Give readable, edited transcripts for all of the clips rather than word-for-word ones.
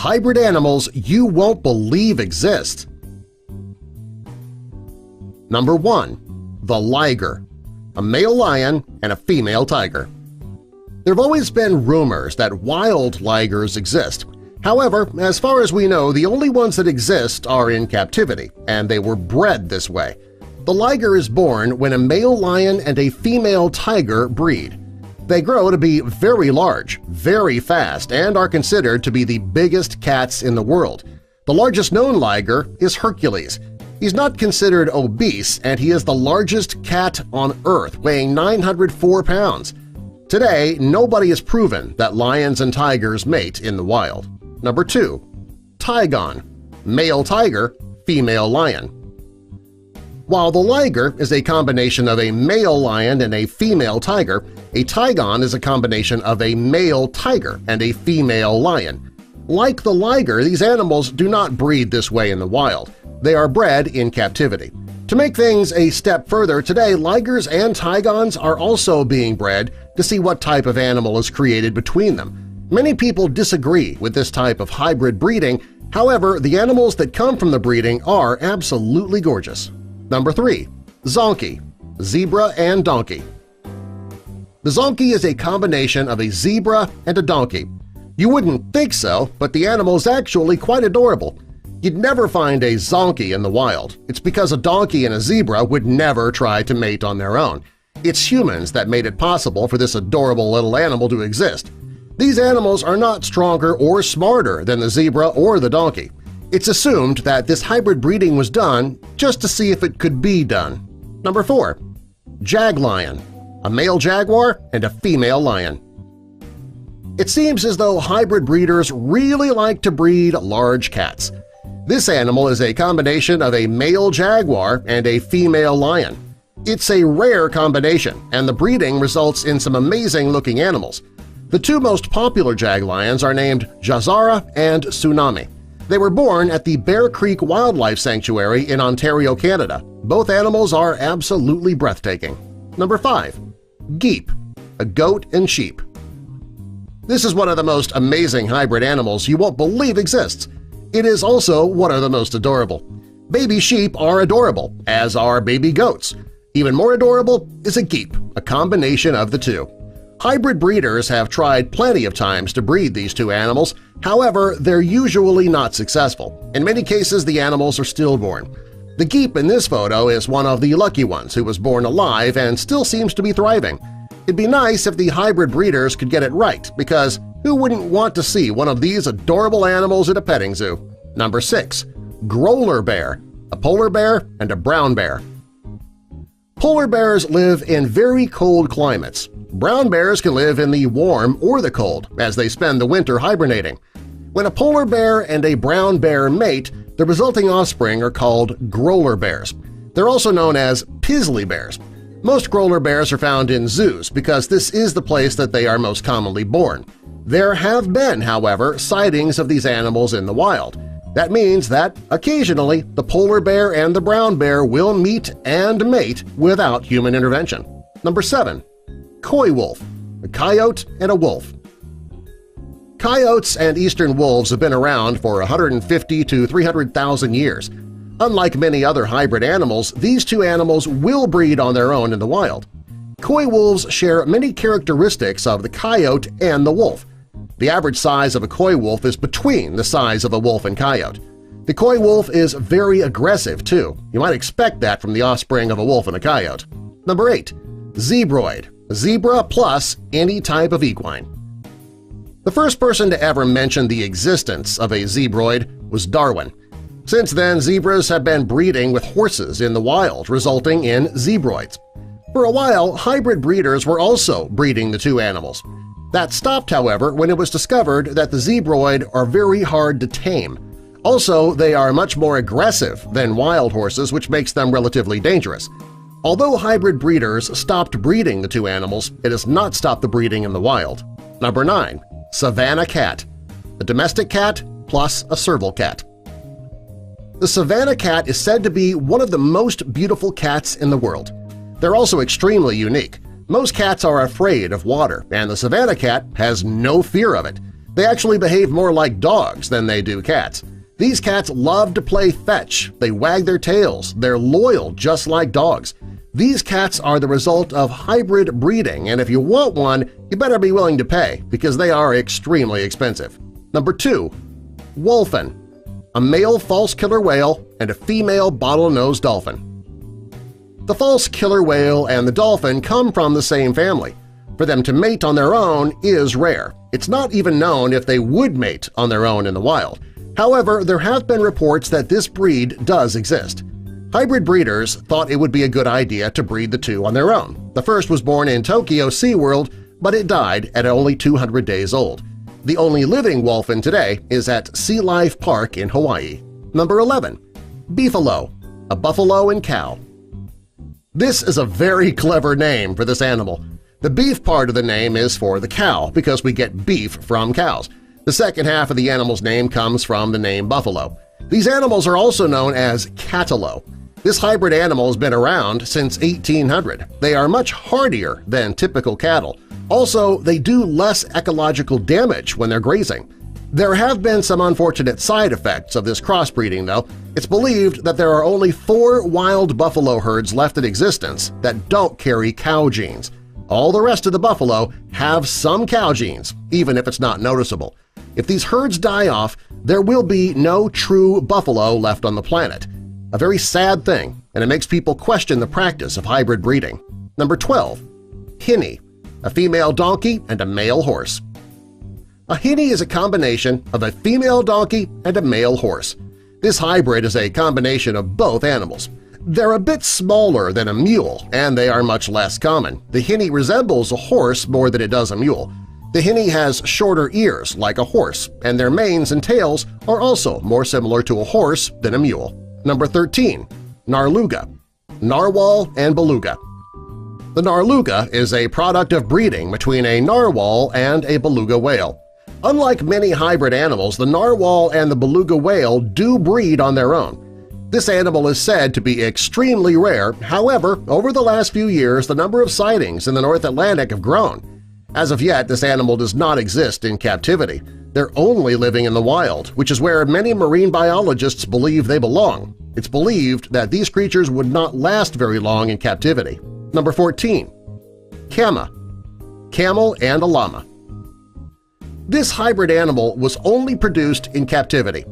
hybrid animals you won't believe exist. Number 1. The liger, a male lion and a female tiger. There have always been rumors that wild ligers exist. However, as far as we know, the only ones that exist are in captivity, and they were bred this way. The liger is born when a male lion and a female tiger breed. They grow to be very large, very fast, and are considered to be the biggest cats in the world. The largest known liger is Hercules. He's not considered obese, and he is the largest cat on Earth, weighing 904 pounds. Today, nobody has proven that lions and tigers mate in the wild. Number 2. Tigon, male tiger, female lion. While the liger is a combination of a male lion and a female tiger, a tigon is a combination of a male tiger and a female lion. Like the liger, these animals do not breed this way in the wild. They are bred in captivity. To make things a step further, today ligers and tigons are also being bred to see what type of animal is created between them. Many people disagree with this type of hybrid breeding, however, the animals that come from the breeding are absolutely gorgeous. Number 3. Zonkey, zebra and donkey. The zonkey is a combination of a zebra and a donkey. You wouldn't think so, but the animal is actually quite adorable. You'd never find a zonkey in the wild. It's because a donkey and a zebra would never try to mate on their own. It's humans that made it possible for this adorable little animal to exist. These animals are not stronger or smarter than the zebra or the donkey. It's assumed that this hybrid breeding was done just to see if it could be done. Number 4. Jaglion, a male jaguar and a female lion. It seems as though hybrid breeders really like to breed large cats. This animal is a combination of a male jaguar and a female lion. It's a rare combination, and the breeding results in some amazing-looking animals. The two most popular jaglions are named Jazara and Tsunami. They were born at the Bear Creek Wildlife Sanctuary in Ontario, Canada. Both animals are absolutely breathtaking. Number 5. Geep, a goat and sheep. This is one of the most amazing hybrid animals you won't believe exists. It is also one of the most adorable. Baby sheep are adorable, as are baby goats. Even more adorable is a geep, a combination of the two. Hybrid breeders have tried plenty of times to breed these two animals, however, they're usually not successful. In many cases, the animals are stillborn. The geep in this photo is one of the lucky ones who was born alive and still seems to be thriving. It'd be nice if the hybrid breeders could get it right, because who wouldn't want to see one of these adorable animals at a petting zoo? Number 6. Growler bear, a polar bear and a brown bear. Polar bears live in very cold climates. Brown bears can live in the warm or the cold, as they spend the winter hibernating. When a polar bear and a brown bear mate, the resulting offspring are called growler bears. They're also known as Pizzly bears. Most growler bears are found in zoos because this is the place that they are most commonly born. There have been, however, sightings of these animals in the wild. That means that, occasionally, the polar bear and the brown bear will meet and mate without human intervention. Number 7. Coy wolf, a coyote and a wolf. Coyotes and eastern wolves have been around for 150 to 300,000 years. Unlike many other hybrid animals, these two animals will breed on their own in the wild. Coy wolves share many characteristics of the coyote and the wolf. The average size of a coy wolf is between the size of a wolf and coyote. The coy wolf is very aggressive, too. You might expect that from the offspring of a wolf and a coyote. Number 8. Zebroid, a zebra plus any type of equine. The first person to ever mention the existence of a zebroid was Darwin. Since then, zebras have been breeding with horses in the wild, resulting in zebroids. For a while, hybrid breeders were also breeding the two animals. That stopped, however, when it was discovered that the zebroid are very hard to tame. Also, they are much more aggressive than wild horses, which makes them relatively dangerous. Although hybrid breeders stopped breeding the two animals, it has not stopped the breeding in the wild. Number 9. Savannah cat, a domestic cat plus a serval cat. The Savannah cat is said to be one of the most beautiful cats in the world. They're also extremely unique. Most cats are afraid of water, and the Savannah cat has no fear of it. They actually behave more like dogs than they do cats. These cats love to play fetch, they wag their tails, they're loyal just like dogs. These cats are the result of hybrid breeding, and if you want one, you better be willing to pay because they are extremely expensive. Number 2. Wolfen, a male false killer whale and a female bottlenose dolphin. The false killer whale and the dolphin come from the same family. For them to mate on their own is rare. It's not even known if they would mate on their own in the wild. However, there have been reports that this breed does exist. Hybrid breeders thought it would be a good idea to breed the two on their own. The first was born in Tokyo SeaWorld, but it died at only 200 days old. The only living wolfen today is at Sea Life Park in Hawaii. Number 11. Beefalo, a buffalo and cow. This is a very clever name for this animal. The beef part of the name is for the cow because we get beef from cows. The second half of the animal's name comes from the name buffalo. These animals are also known as catalo. This hybrid animal has been around since 1800. They are much hardier than typical cattle. Also, they do less ecological damage when they're grazing. There have been some unfortunate side effects of this crossbreeding, though. It's believed that there are only 4 wild buffalo herds left in existence that don't carry cow genes. All the rest of the buffalo have some cow genes, even if it's not noticeable. If these herds die off, there will be no true buffalo left on the planet. A very sad thing, and it makes people question the practice of hybrid breeding. Number 12. Hinny, a female donkey and a male horse. A hinny is a combination of a female donkey and a male horse. This hybrid is a combination of both animals. They're a bit smaller than a mule, and they are much less common. The hinny resembles a horse more than it does a mule. The hinny has shorter ears like a horse, and their manes and tails are also more similar to a horse than a mule. Number 13. Narluga, narwhal and beluga. The narluga is a product of breeding between a narwhal and a beluga whale. Unlike many hybrid animals, the narwhal and the beluga whale do breed on their own. This animal is said to be extremely rare. However, over the last few years, the number of sightings in the North Atlantic have grown. As of yet, this animal does not exist in captivity. They're only living in the wild, which is where many marine biologists believe they belong. It's believed that these creatures would not last very long in captivity. Number 14. Kama, camel and a llama. This hybrid animal was only produced in captivity.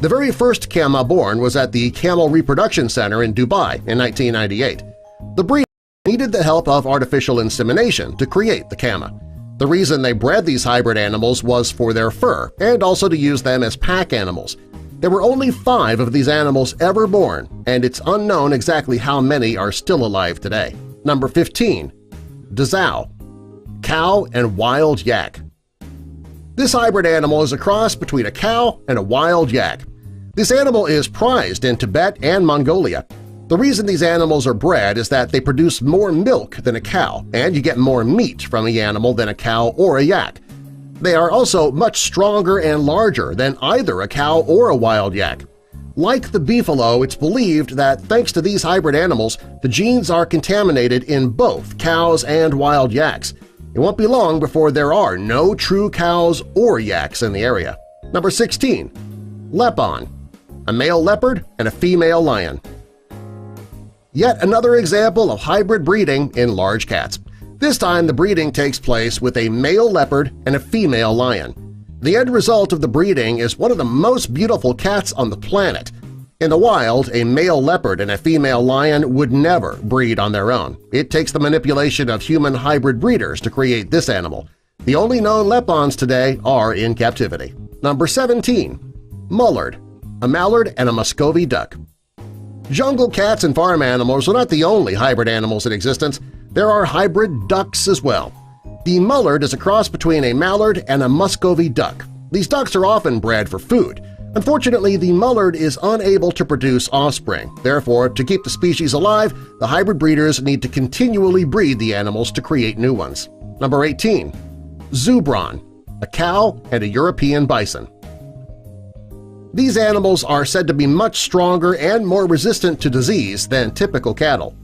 The very first Kama born was at the Camel Reproduction Center in Dubai in 1998. The breed needed the help of artificial insemination to create the Kama. The reason they bred these hybrid animals was for their fur and also to use them as pack animals. There were only 5 of these animals ever born, and it's unknown exactly how many are still alive today. Number 15. Dazao, cow and wild yak. This hybrid animal is a cross between a cow and a wild yak. This animal is prized in Tibet and Mongolia. The reason these animals are bred is that they produce more milk than a cow, and you get more meat from the animal than a cow or a yak. They are also much stronger and larger than either a cow or a wild yak. Like the beefalo, it's believed that thanks to these hybrid animals, the genes are contaminated in both cows and wild yaks. It won't be long before there are no true cows or yaks in the area. Number 16. Lepon, a male leopard and a female lion. Yet another example of hybrid breeding in large cats. This time the breeding takes place with a male leopard and a female lion. The end result of the breeding is one of the most beautiful cats on the planet. In the wild, a male leopard and a female lion would never breed on their own. It takes the manipulation of human hybrid breeders to create this animal. The only known lepons today are in captivity. Number 17. Mullard, a mallard and a Muscovy duck. Jungle cats and farm animals are not the only hybrid animals in existence. There are hybrid ducks as well. The mullard is a cross between a mallard and a Muscovy duck. These ducks are often bred for food. Unfortunately, the mullard is unable to produce offspring. Therefore, to keep the species alive, the hybrid breeders need to continually breed the animals to create new ones. Number 18. Zubron, a cow and a European bison. These animals are said to be much stronger and more resistant to disease than typical cattle.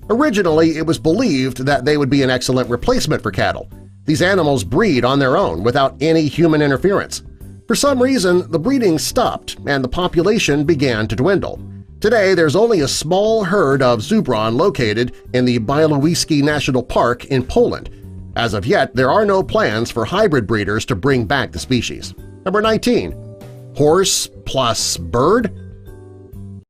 Originally, it was believed that they would be an excellent replacement for cattle. These animals breed on their own without any human interference. For some reason, the breeding stopped and the population began to dwindle. Today, there's only a small herd of zubron located in the Białowieski National Park in Poland. As of yet, there are no plans for hybrid breeders to bring back the species. Number 19. Horse plus bird?